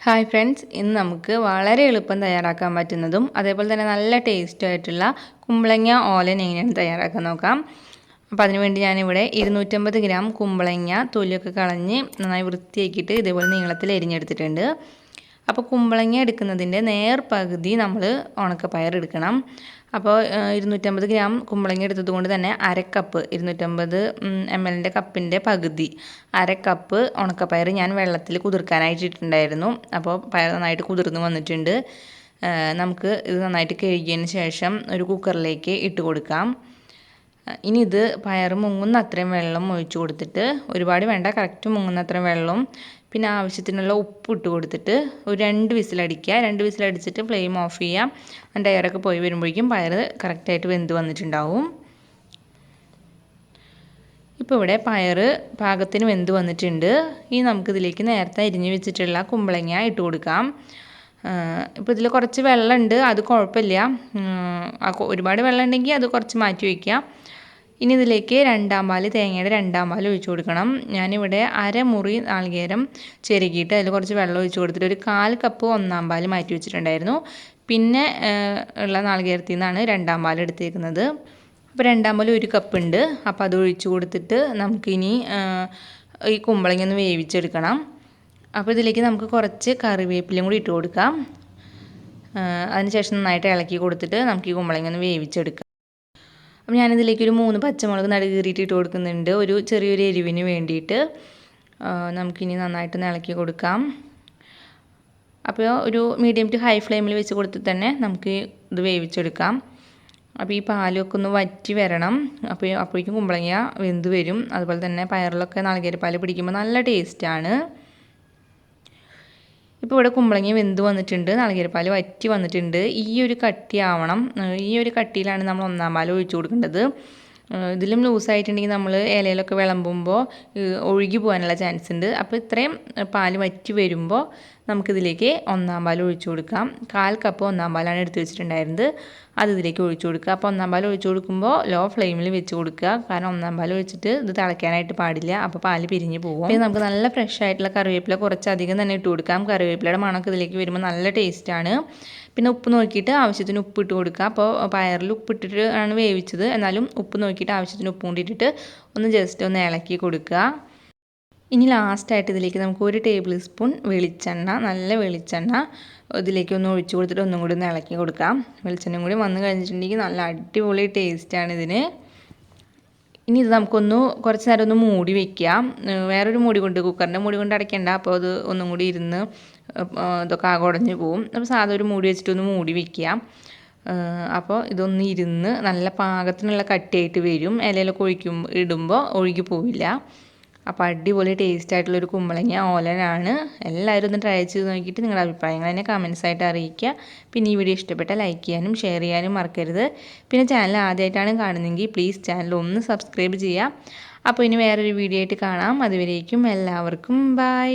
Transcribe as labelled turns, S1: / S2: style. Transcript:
S1: Hi friends, ഇന്ന് നമുക്ക് വളരെ എളുപ്പം തയ്യാറാക്കാൻ പറ്റുന്നതും അതേപോലെ തന്നെ നല്ല ടേസ്റ്റും ആയിട്ടുള്ള കുമ്പളങ്ങ ഓലൻ എങ്ങനെയാണ് തയ്യാറാക്കാൻ നോക്കാം. അപ്പോൾ അതിനുവേണ്ടി ഞാനിവിടെ 250 ഗ്രാം കുമ്പളങ്ങ തൊലിയൊക്കെ കളഞ്ഞ് നന്നായി വൃത്തിയാക്കിയിട്ട് ഇതേപോലെ നീളത്തിൽ എരിഞ്ഞെടുത്തിട്ടുണ്ട്. അപ്പോൾ കുമ്പളങ്ങ എടുക്കുന്നതിൻ്റെ പകുതി നമ്മൾ ഉണക്കപ്പയർ എടുക്കണം. അപ്പോൾ 250 ഗ്രാം കുമ്പളങ്ങ എടുത്തത് കൊണ്ട് തന്നെ അരക്കപ്പ് 250 ml കപ്പിൻ്റെ പകുതി അരക്കപ്പ് ഉണക്കപ്പയർ ഞാൻ വെള്ളത്തിൽ കുതിർക്കാനായിട്ട് ഇട്ടിട്ടുണ്ടായിരുന്നു. അപ്പോൾ പയർ നന്നായിട്ട് കുതിർന്ന് വന്നിട്ടുണ്ട്. നമുക്ക് ഇത് നന്നായിട്ട് കഴുകിയതിന് ശേഷം ഒരു കുക്കറിലേക്ക് ഇട്ട് കൊടുക്കാം. ഇനി ഇത് പയർ മുങ്ങുന്ന അത്രയും വെള്ളം ഒഴിച്ചു കൊടുത്തിട്ട്, ഒരുപാട് വേണ്ട, കറക്റ്റ് മുങ്ങുന്ന അത്രയും വെള്ളം, പിന്നെ ആവശ്യത്തിനുള്ള ഉപ്പ് ഇട്ട് കൊടുത്തിട്ട് ഒരു 2 വിസിലടിക്കുക. 2 വിസിലടിച്ചിട്ട് ഫ്ലെയിം ഓഫ് ചെയ്യാം. അതിൻ്റെ എയറൊക്കെ പോയി വരുമ്പോഴേക്കും പയർ കറക്റ്റായിട്ട് വെന്ത് വന്നിട്ടുണ്ടാവും. ഇപ്പോൾ ഇവിടെ പയർ പാകത്തിന് വെന്ത് വന്നിട്ടുണ്ട്. ഇനി നമുക്കിതിലേക്ക് നേരത്തെ അരിഞ്ഞ് വെച്ചിട്ടുള്ള കുമ്പളങ്ങ ഇട്ട് കൊടുക്കാം. ഇപ്പോൾ ഇതിൽ കുറച്ച് വെള്ളമുണ്ട്, അത് കുഴപ്പമില്ല. ഒരുപാട് വെള്ളം ഉണ്ടെങ്കിൽ അത് കുറച്ച് മാറ്റി വയ്ക്കാം. ഇനി ഇതിലേക്ക് തേങ്ങയുടെ 2 പാൽ ഒഴിച്ചു കൊടുക്കണം. ഞാനിവിടെ അരമുറി നാളികേരം ചിരകിയിട്ട് അതിൽ കുറച്ച് വെള്ളം ഒഴിച്ചു കൊടുത്തിട്ട് ഒരു 1/4 കപ്പ് 1/4 പാൽ മാറ്റി വെച്ചിട്ടുണ്ടായിരുന്നു. പിന്നെ ഉള്ള നാളികേരത്തിൽ നിന്നാണ് 2 പാൽ എടുത്തേക്കുന്നത്. അപ്പോൾ 2 പാൽ 1 കപ്പ് ഉണ്ട്. അപ്പോൾ അത് ഒഴിച്ചു കൊടുത്തിട്ട് നമുക്കിനി ഈ കുമ്പളങ്ങ ഒന്ന് വേവിച്ചെടുക്കണം. അപ്പോൾ ഇതിലേക്ക് നമുക്ക് കുറച്ച് കറിവേപ്പിലയും കൂടി ഇട്ട് കൊടുക്കാം. അതിനുശേഷം നന്നായിട്ട് ഇളക്കി കൊടുത്തിട്ട് നമുക്ക് ഈ കുമ്പളങ്ങ ഒന്ന് വേവിച്ചെടുക്കാം. അപ്പോൾ ഞാനിതിലേക്ക് ഒരു 3 പച്ചമുളക് നടുകീറിയിട്ട് ഇട്ട് കൊടുക്കുന്നുണ്ട്, ഒരു ചെറിയൊരു എരിവിന് വേണ്ടിയിട്ട്. നമുക്കിനി നന്നായിട്ട് ഇളക്കി കൊടുക്കാം. അപ്പോൾ ഒരു മീഡിയം ടു ഹൈ ഫ്ലെയിമിൽ വെച്ച് കൊടുത്തിട്ട് തന്നെ നമുക്ക് ഇത് വേവിച്ചെടുക്കാം. അപ്പോൾ ഈ പാലൊക്കെ ഒന്ന് വറ്റി വരണം. അപ്പോഴേക്കും കുമ്പളങ്ങ വെന്ത് വരും. അതുപോലെ തന്നെ പയറിലൊക്കെ നാളികേരപ്പാൽ പിടിക്കുമ്പോൾ നല്ല ടേസ്റ്റാണ്. ഇപ്പോൾ ഇവിടെ കുമ്പളങ്ങ വെന്ത് വന്നിട്ടുണ്ട്, നാളികേരപ്പാൽ വറ്റി വന്നിട്ടുണ്ട്. ഈ ഒരു കട്ടിയാവണം. ഈ ഒരു കട്ടിയിലാണ് നമ്മൾ 1/4 പാൽ ഒഴിച്ചു കൊടുക്കേണ്ടത്. ഇതിലും ലൂസായിട്ടുണ്ടെങ്കിൽ നമ്മൾ ഇലയിലൊക്കെ വിളമ്പുമ്പോൾ ഒഴുകി പോകാനുള്ള ചാൻസ് ഉണ്ട്. അപ്പോൾ ഇത്രയും പാൽ വറ്റി വരുമ്പോൾ നമുക്കിതിലേക്ക് 1/4 പാൽ ഒഴിച്ചു കൊടുക്കാം. 1/4 കപ്പ് 1/4 പാലാണ് എടുത്ത് വെച്ചിട്ടുണ്ടായിരുന്നത്, അത് ഇതിലേക്ക് ഒഴിച്ചു കൊടുക്കുക. അപ്പോൾ 1/4 പാൽ ഒഴിച്ചു കൊടുക്കുമ്പോൾ ലോ ഫ്ലെയിമിൽ വെച്ച് കൊടുക്കുക. കാരണം 1/4 പാൽ ഒഴിച്ചിട്ട് ഇത് തിളയ്ക്കാനായിട്ട് പാടില്ല, അപ്പോൾ പാൽ പിരിഞ്ഞ് പോകും. പിന്നെ നമുക്ക് നല്ല ഫ്രഷ് ആയിട്ടുള്ള കറിവേപ്പില കുറച്ചധികം തന്നെ ഇട്ട് കൊടുക്കാം. കറിവേപ്പിലയുടെ മണമൊക്കെ ഇതിലേക്ക് വരുമ്പോൾ നല്ല ടേസ്റ്റാണ്. പിന്നെ ഉപ്പ് നോക്കിയിട്ട് ആവശ്യത്തിന് ഉപ്പ് ഇട്ട് കൊടുക്കുക. അപ്പോൾ പയറിൽ ഉപ്പിട്ടിട്ട് ആണ് വേവിച്ചത്, എന്നാലും ഉപ്പ് നോക്കിയിട്ട് ആവശ്യത്തിന് ഉപ്പ് കൊണ്ടിട്ടിട്ട് ഒന്ന് ജസ്റ്റ് ഒന്ന് ഇളക്കി കൊടുക്കുക. ഇനി ലാസ്റ്റായിട്ട് ഇതിലേക്ക് നമുക്ക് 1 ടേബിൾ സ്പൂൺ വെളിച്ചെണ്ണ, നല്ല വെളിച്ചെണ്ണ ഇതിലേക്ക് ഒന്ന് ഒഴിച്ചു കൊടുത്തിട്ട് ഒന്നും കൂടി ഒന്ന് ഇളക്കി കൊടുക്കാം. വെളിച്ചെണ്ണയും കൂടി വന്നു കഴിഞ്ഞിട്ടുണ്ടെങ്കിൽ നല്ല അടിപൊളി ടേസ്റ്റാണ് ഇതിന്. ഇനി ഇത് നമുക്കൊന്ന് കുറച്ച് നേരം ഒന്ന് മൂടി വയ്ക്കാം. വേറൊരു മൂടി കൊണ്ട്, കുക്കറിൻ്റെ മൂടി കൊണ്ട് അടയ്ക്കേണ്ട. അപ്പോൾ അത് ഒന്നും കൂടി ഇരുന്ന് ഇതൊക്കെ ആകെ ഉടഞ്ഞ് പോവും. അപ്പോൾ സാധാ ഒരു മൂടി വെച്ചിട്ടൊന്ന് മൂടി വയ്ക്കാം. അപ്പോൾ ഇതൊന്ന് ഇരുന്ന് നല്ല പാകത്തിനുള്ള കട്ടിയായിട്ട് വരും. ഇലയിലൊക്കെ ഇടുമ്പോൾ ഒഴുകി പോവില്ല. അപ്പോൾ അടിപൊളി ടേസ്റ്റ് ആയിട്ടുള്ളൊരു കുമ്പളങ്ങ ഓലനാണ്. എല്ലാവരും ഒന്ന് ട്രൈ ചെയ്ത് നോക്കിയിട്ട് നിങ്ങളുടെ അഭിപ്രായങ്ങൾ എന്നെ കമൻസ് ആയിട്ട് അറിയിക്കുക. പിന്നെ ഈ വീഡിയോ ഇഷ്ടപ്പെട്ടാൽ ലൈക്ക് ചെയ്യാനും ഷെയർ ചെയ്യാനും മറക്കരുത്. പിന്നെ ചാനൽ ആദ്യമായിട്ടാണ് കാണുന്നതെങ്കിൽ പ്ലീസ് ചാനൽ ഒന്ന് സബ്സ്ക്രൈബ് ചെയ്യുക. അപ്പോൾ ഇനി വേറൊരു വീഡിയോ ആയിട്ട് കാണാം. അതുവരേക്കും എല്ലാവർക്കും ബൈ.